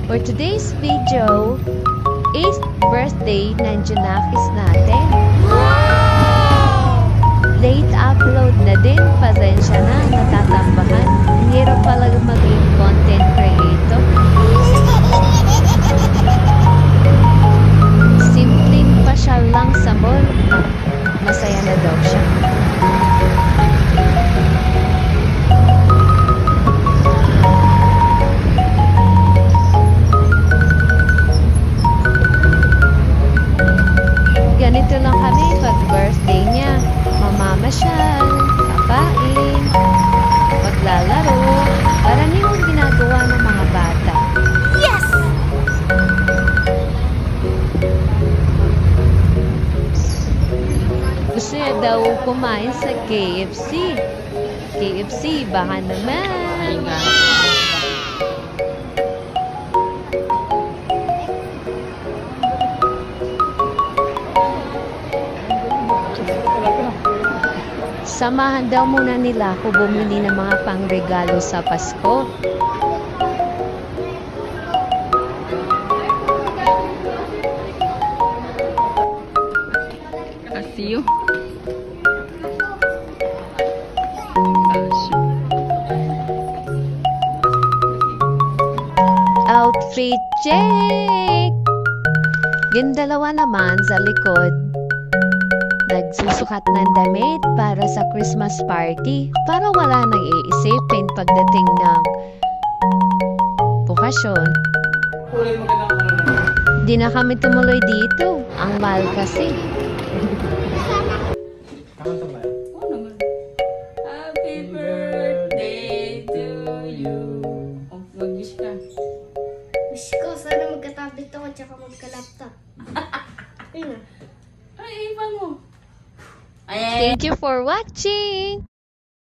For today's video, 8th birthday ng Junakis natin. Late upload na din, pasensya na, natatambakan. Ang hirap pala maging content creator. Simpleng pasyal lang sa mall. Masaya na daw siya. Ganito lang kami pag birthday niya. Mamamasyal, kakain, maglalaro, karaniwang ginagawa ng mga bata. Yes! Gusto niya daw kumain sa KFC. KFC, baka naman. Samahan daw muna nila ako bumili ng mga pangregalo sa Pasko. Asiyo. Outfit check! Yung dalawa naman sa likod, nagsusukat ng damit para sa Christmas party para wala nang iisipin pagdating ng bukasyon. Di na kami tumuloy dito. Ang mahal kasi. Oo naman. Happy birthday to you. Oh, mag-wish ka. Wish ko, sana magka-tablet ako tsaka magka-laptop. Ayun na. Ay, ipan mo. Thank you for watching!